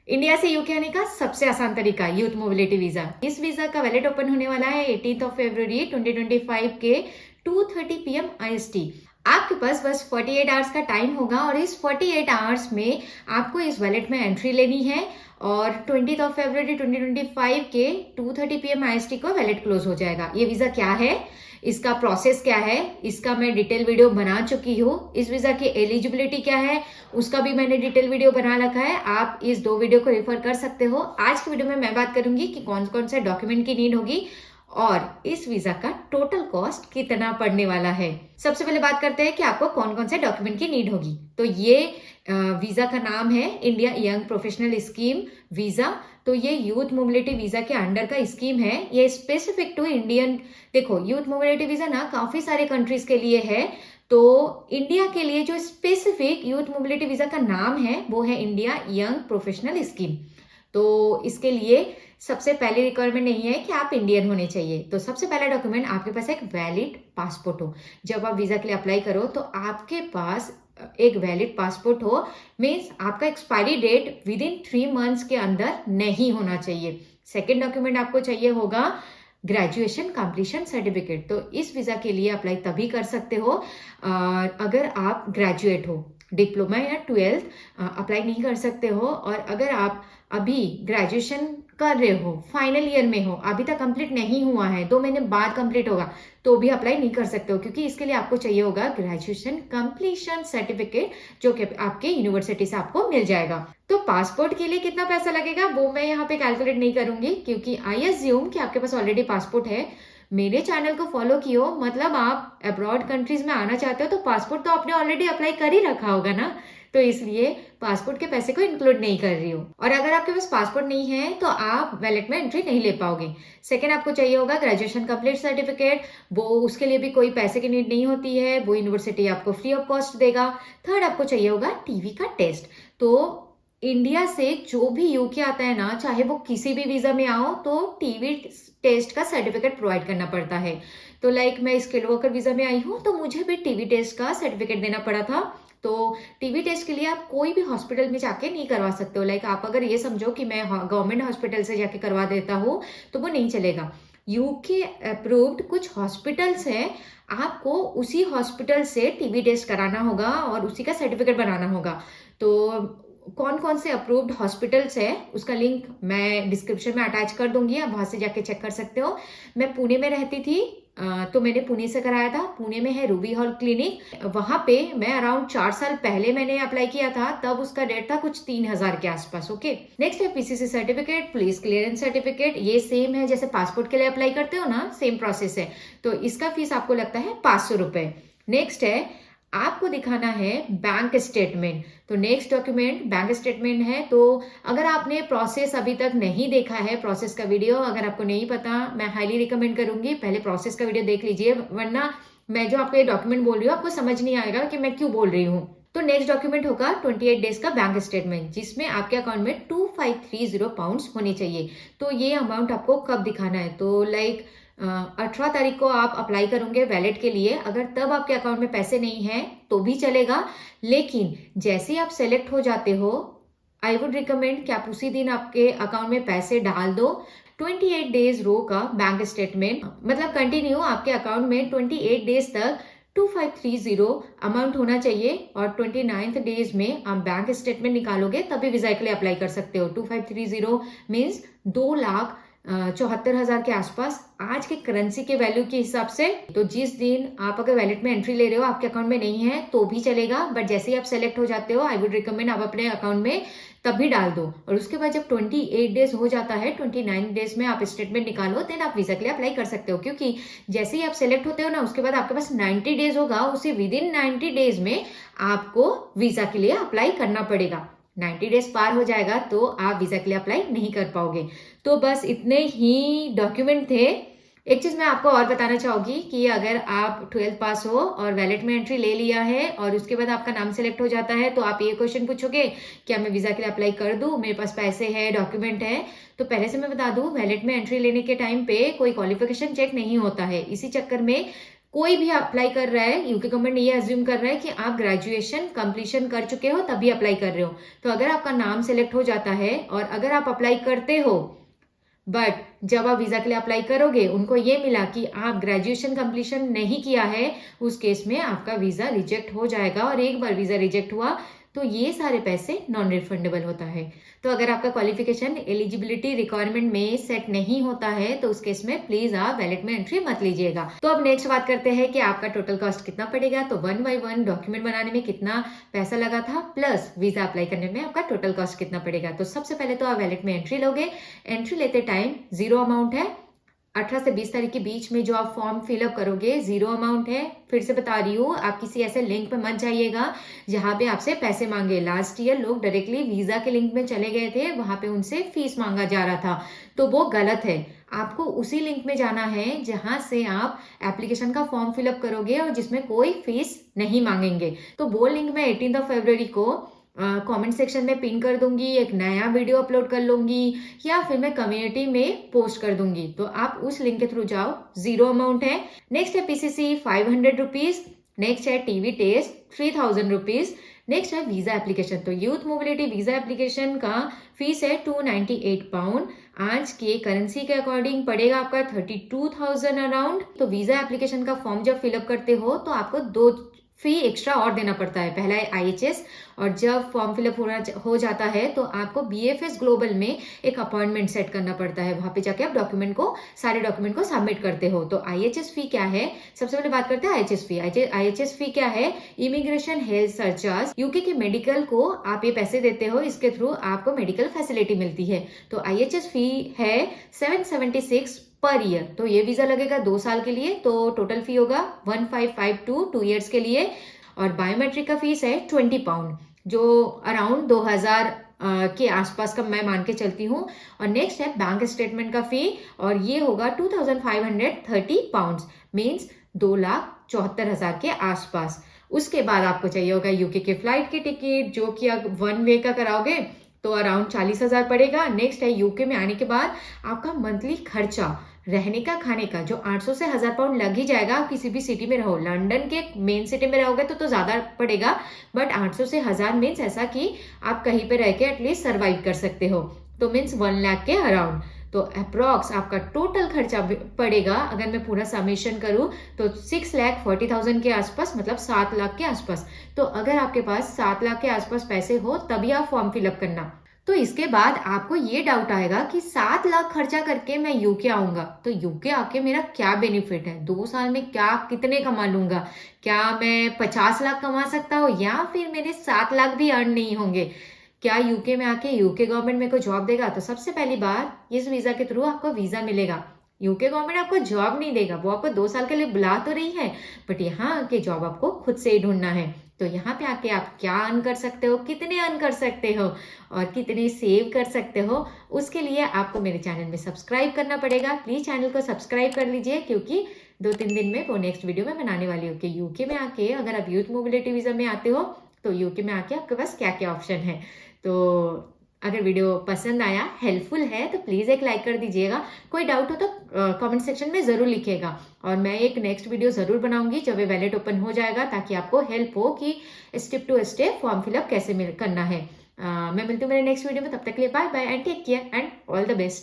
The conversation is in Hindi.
इंडिया से यूके आने का सबसे आसान तरीका यूथ मोबिलिटी वीजा। इस वीजा का वैलिड ओपन होने वाला है 18 फरवरी 2025 के 2:30 PM IST। आपके पास बस 48 आवर्स का टाइम होगा और इस 48 आवर्स में आपको इस वैलेट में एंट्री लेनी है और 20 फरवरी 2025 के 2:30 PM IST को वैलेट क्लोज हो जाएगा। ये वीजा क्या है, इसका प्रोसेस क्या है, इसका मैं डिटेल वीडियो बना चुकी हूँ। इस वीजा की एलिजिबिलिटी क्या है, उसका भी मैंने डिटेल वीडियो बना रखा है। आप इस दो वीडियो को रेफर कर सकते हो। आज की वीडियो में मैं बात करूंगी कि कौन कौन से डॉक्यूमेंट की नीड होगी और इस वीजा का टोटल कॉस्ट कितना पड़ने वाला है। सबसे पहले बात करते हैं कि आपको कौन कौन से डॉक्यूमेंट की नीड होगी। तो ये वीजा का नाम है India young professional scheme visa. तो ये यूथ मोबिलिटी वीजा के अंडर का स्कीम है। ये स्पेसिफिक टू इंडियन, देखो यूथ मोबिलिटी वीजा ना काफी सारे कंट्रीज के लिए है, तो इंडिया के लिए जो स्पेसिफिक यूथ मोबिलिटी वीजा का नाम है वो है इंडिया यंग प्रोफेशनल स्कीम। तो इसके लिए सबसे पहले रिक्वायरमेंट नहीं है कि आप इंडियन होने चाहिए। तो सबसे पहला डॉक्यूमेंट आपके पास एक वैलिड पासपोर्ट हो। जब आप वीजा के लिए अप्लाई करो तो आपके पास एक वैलिड पासपोर्ट हो, मीन्स आपका expiry date within 3 months के अंदर नहीं होना चाहिए। सेकेंड डॉक्यूमेंट आपको चाहिए होगा ग्रेजुएशन कंप्लीशन सर्टिफिकेट। तो इस वीजा के लिए अप्लाई तभी कर सकते हो अगर आप ग्रेजुएट हो। डिप्लोमा या 12th अप्लाई नहीं कर सकते हो। और अगर आप अभी ग्रेजुएशन कर रहे हो, फाइनल ईयर में हो, अभी तक कंप्लीट नहीं हुआ है, 2 महीने बाद कंप्लीट होगा, तो भी अप्लाई नहीं कर सकते हो, क्योंकि इसके लिए आपको चाहिए होगा ग्रेजुएशन कंप्लीशन सर्टिफिकेट, जो कि आपके यूनिवर्सिटी से आपको मिल जाएगा। तो पासपोर्ट के लिए कितना पैसा लगेगा वो मैं यहाँ पे कैलकुलेट नहीं करूंगी, क्योंकि आई एज्यूम कि आपके पास ऑलरेडी पासपोर्ट है। मेरे चैनल को फॉलो कियो, मतलब आप अब्रॉड कंट्रीज में आना चाहते हो तो पासपोर्ट तो आपने ऑलरेडी अप्लाई कर ही रखा होगा ना, तो इसलिए पासपोर्ट के पैसे को इंक्लूड नहीं कर रही हूँ। और अगर आपके पास पासपोर्ट नहीं है तो आप वैलेट में एंट्री नहीं ले पाओगे। सेकेंड आपको चाहिए होगा ग्रेजुएशन कंप्लीट सर्टिफिकेट। वो उसके लिए भी कोई पैसे की नीड नहीं होती है, वो यूनिवर्सिटी आपको फ्री ऑफ कॉस्ट देगा। थर्ड आपको चाहिए होगा टीवी का टेस्ट। तो इंडिया से जो भी यूके आता है ना, चाहे वो किसी भी वीजा में आओ, तो टीवी टेस्ट का सर्टिफिकेट प्रोवाइड करना पड़ता है। तो लाइक मैं स्किल्ड वर्कर वीजा में आई हूँ तो मुझे भी टीवी टेस्ट का सर्टिफिकेट देना पड़ा था। तो टीवी टेस्ट के लिए आप कोई भी हॉस्पिटल में जाके नहीं करवा सकते हो। लाइक आप अगर ये समझो कि मैं गवर्नमेंट हॉस्पिटल से जाके करवा देता हूँ तो वो नहीं चलेगा। यूके अप्रूव्ड कुछ हॉस्पिटल्स हैं, आपको उसी हॉस्पिटल से टीवी टेस्ट कराना होगा और उसी का सर्टिफिकेट बनाना होगा। तो कौन कौन से अप्रूव्ड हॉस्पिटल्स है उसका लिंक मैं डिस्क्रिप्शन में अटैच कर दूंगी, आप वहां से जाके चेक कर सकते हो। मैं पुणे में रहती थी तो मैंने पुणे से कराया था। पुणे में है रूबी हॉल क्लिनिक, वहां पे मैं अराउंड 4 साल पहले मैंने अप्लाई किया था, तब उसका रेट था कुछ 3000 के आसपास। ओके, नेक्स्ट है PCC certificate, police clearance certificate. ये सेम है जैसे पासपोर्ट के लिए अप्लाई करते हो ना, सेम प्रोसेस है। तो इसका फीस आपको लगता है 500 रुपए। नेक्स्ट है आपको दिखाना है बैंक स्टेटमेंट। तो नेक्स्ट डॉक्यूमेंट बैंक स्टेटमेंट है। तो अगर आपने प्रोसेस अभी तक नहीं देखा है, प्रोसेस का वीडियो अगर आपको नहीं पता, मैं हाईली रिकमेंड करूंगी पहले प्रोसेस का वीडियो देख लीजिए, वरना मैं जो आपको ये डॉक्यूमेंट बोल रही हूँ आपको समझ नहीं आएगा कि मैं क्यों बोल रही हूँ। तो नेक्स्ट डॉक्यूमेंट होगा 28 डेज का बैंक स्टेटमेंट, जिसमें आपके अकाउंट में 2530 पाउंड होने चाहिए। तो ये अमाउंट आपको कब दिखाना है, तो लाइक 18 तारीख को आप अप्लाई करोगे वैलेट के लिए। अगर तब आपके अकाउंट में पैसे नहीं है तो भी चलेगा, लेकिन जैसे ही आप सेलेक्ट हो जाते हो, आई वुड रिकमेंड कि आप उसी दिन आपके अकाउंट में पैसे डाल दो। 28 डेज रो का बैंक स्टेटमेंट, मतलब कंटिन्यू आपके अकाउंट में 28 डेज तक 2530 अमाउंट होना चाहिए। और 29th डेज में आप बैंक स्टेटमेंट निकालोगे तभी वीजा के लिए अप्लाई कर सकते हो। 2530 मीन्स 2,74,000 के आसपास आज के करेंसी के वैल्यू के हिसाब से। तो जिस दिन आप अगर वैलेट में एंट्री ले रहे हो आपके अकाउंट में नहीं है तो भी चलेगा, बट जैसे ही आप सेलेक्ट हो जाते हो आई वुड रिकमेंड आप अपने अकाउंट में तभी डाल दो। और उसके बाद जब 28 डेज हो जाता है, 29 डेज में आप स्टेटमेंट निकालो, देन आप वीजा के लिए अप्लाई कर सकते हो। क्योंकि जैसे ही आप सेलेक्ट होते हो ना, उसके बाद आपके पास 90 डेज होगा, उसे विद इन 90 डेज में आपको वीजा के लिए अप्लाई करना पड़ेगा। 90 डेज पार हो जाएगा तो आप वीजा के लिए अप्लाई नहीं कर पाओगे। तो बस इतने ही डॉक्यूमेंट थे। एक चीज मैं आपको और बताना चाहूंगी कि अगर आप 12th पास हो और वैलेट में एंट्री ले लिया है और उसके बाद आपका नाम सेलेक्ट हो जाता है, तो आप ये क्वेश्चन पूछोगे क्या मैं वीजा के लिए अप्लाई कर दूं, मेरे पास पैसे है, डॉक्यूमेंट है। तो पहले से मैं बता दूं, वैलेट में एंट्री लेने के टाइम पे कोई क्वालिफिकेशन चेक नहीं होता है। इसी चक्कर में कोई भी अप्लाई कर रहा है, यूके गवर्नमेंट ये अज्यूम कर रहा है कि आप ग्रेजुएशन कंप्लीशन कर चुके हो तभी अप्लाई कर रहे हो। तो अगर आपका नाम सेलेक्ट हो जाता है और अगर आप अप्लाई करते हो, बट जब आप वीजा के लिए अप्लाई करोगे उनको ये मिला कि आप ग्रेजुएशन कंप्लीशन नहीं किया है, उस केस में आपका वीजा रिजेक्ट हो जाएगा। और एक बार वीजा रिजेक्ट हुआ तो ये सारे पैसे नॉन रिफंडेबल होता है। तो अगर आपका क्वालिफिकेशन एलिजिबिलिटी रिक्वायरमेंट में सेट नहीं होता है तो उस केस में प्लीज आप वैलेट में एंट्री मत लीजिएगा। तो अब नेक्स्ट बात करते हैं कि आपका टोटल कॉस्ट कितना पड़ेगा। तो 1 बाय 1 डॉक्यूमेंट बनाने में कितना पैसा लगा था प्लस वीजा अप्लाई करने में आपका टोटल कॉस्ट कितना पड़ेगा। तो सबसे पहले तो आप वैलेट में एंट्री लोगे। एंट्री लेते टाइम जीरो अमाउंट है। 18 से 20 तारीख के बीच में जो आप फॉर्म फिलअप करोगे जीरो अमाउंट है। फिर से बता रही हूँ, आप किसी ऐसे लिंक पे मत जाइएगा जहां पे आपसे पैसे मांगे। लास्ट ईयर लोग डायरेक्टली वीजा के लिंक में चले गए थे, वहां पे उनसे फीस मांगा जा रहा था, तो वो गलत है। आपको उसी लिंक में जाना है जहां से आप एप्लीकेशन का फॉर्म फिलअप करोगे और जिसमें कोई फीस नहीं मांगेंगे। तो वो लिंक मैं 18 फरवरी को कमेंट सेक्शन में पिन कर दूंगी, एक नया वीडियो अपलोड कर लूंगी या फिर मैं कम्युनिटी में पोस्ट कर दूंगी। तो आप उस लिंक के थ्रू जाओ, जीरो अमाउंट है। नेक्स्ट है पीसीसी 500 रुपीज। नेक्स्ट है टीवी टेस्ट 3000 रुपीज। नेक्स्ट है वीजा एप्लीकेशन। तो यूथ मोबिलिटी वीजा एप्लीकेशन का फीस है 298 पाउंड। आज के करेंसी के अकॉर्डिंग पड़ेगा आपका 32,000 अराउंड। तो वीजा एप्लीकेशन का फॉर्म जब फिलअप करते हो तो आपको 2 फी एक्स्ट्रा और देना पड़ता है। पहला है IHS, और जब फॉर्म फिलअप हो जाता है तो आपको BFS ग्लोबल में एक अपॉइंटमेंट सेट करना पड़ता है। वहां पे जाके आप सारे डॉक्यूमेंट को सबमिट करते हो। तो IHS फी क्या है, सबसे पहले बात करते हैं IHS फी। IHS फी क्या है, इमिग्रेशन हेल्थ सर्चार्ज। यूके के मेडिकल को आप ये पैसे देते हो, इसके थ्रू आपको मेडिकल फैसिलिटी मिलती है। तो IHS फी है 776 पर ईयर। तो ये वीजा लगेगा 2 साल के लिए, तो टोटल फी होगा 1552 2 ईयर्स के लिए। और बायोमेट्रिक का फीस है 20 पाउंड, जो अराउंड 2000 के आसपास का मैं मान के चलती हूँ। और नेक्स्ट है बैंक स्टेटमेंट का फी, और ये होगा 2530 पाउंड, मीन्स 2,74,000 के आसपास। उसके बाद आपको चाहिए होगा यूके के फ्लाइट की टिकट, जो कि आप 1 वे का कराओगे तो अराउंड 40,000 पड़ेगा। नेक्स्ट है यूके में आने के बाद आपका मंथली खर्चा, रहने का खाने का, जो 800 से 1000 पाउंड लग ही जाएगा। आप किसी भी सिटी में रहो, लंदन के मेन सिटी में रहोगे तो ज्यादा पड़ेगा, बट 800 से 1000 मीन्स ऐसा कि आप कहीं पे रह के एटलीस्ट सर्वाइव कर सकते हो। तो मीन्स 1 लाख के अराउंड। तो अप्रॉक्स आपका टोटल खर्चा पड़ेगा, अगर मैं पूरा समेशन करूं तो 6,40,000 के आसपास, मतलब 7 लाख के आसपास। तो अगर आपके पास 7 लाख के आसपास पैसे हो तभी आप फॉर्म फिलअप करना। तो इसके बाद आपको ये डाउट आएगा कि 7 लाख खर्चा करके मैं यूके आऊंगा, तो यूके आके मेरा क्या बेनिफिट है, 2 साल में क्या कितने कमा लूंगा, क्या मैं 50 लाख कमा सकता हूँ या फिर मेरे 7 लाख भी अर्न नहीं होंगे, क्या यूके में आके यूके गवर्नमेंट मेरे को जॉब देगा। तो सबसे पहली बात, इस वीजा के थ्रू आपको वीजा मिलेगा। यूके गवर्नमेंट आपको जॉब नहीं देगा, वो आपको 2 साल के लिए बुला तो रही है, बट यहाँ आके जॉब आपको खुद से ही ढूंढना है। तो यहाँ पे आके आप क्या अर्न कर सकते हो, कितने अर्न कर सकते हो और कितने सेव कर सकते हो, उसके लिए आपको मेरे चैनल में सब्सक्राइब करना पड़ेगा। प्लीज चैनल को सब्सक्राइब कर लीजिए, क्योंकि 2-3 दिन में वो नेक्स्ट वीडियो में बनाने वाली हूँ कि यूके में आके अगर आप यूथ मोबिलिटी वीजा में आते हो तो यूके में आके आपके पास क्या क्या ऑप्शन है। तो अगर वीडियो पसंद आया, हेल्पफुल है, तो प्लीज एक लाइक कर दीजिएगा। कोई डाउट हो तो कमेंट सेक्शन में जरूर लिखिएगा, और मैं एक नेक्स्ट वीडियो जरूर बनाऊंगी जब ये वैलेट ओपन हो जाएगा, ताकि आपको हेल्प हो कि step to step form fill up कैसे करना है। मैं मिलती हूँ मेरे नेक्स्ट वीडियो में, तब तक के लिए bye bye and take care and all the best.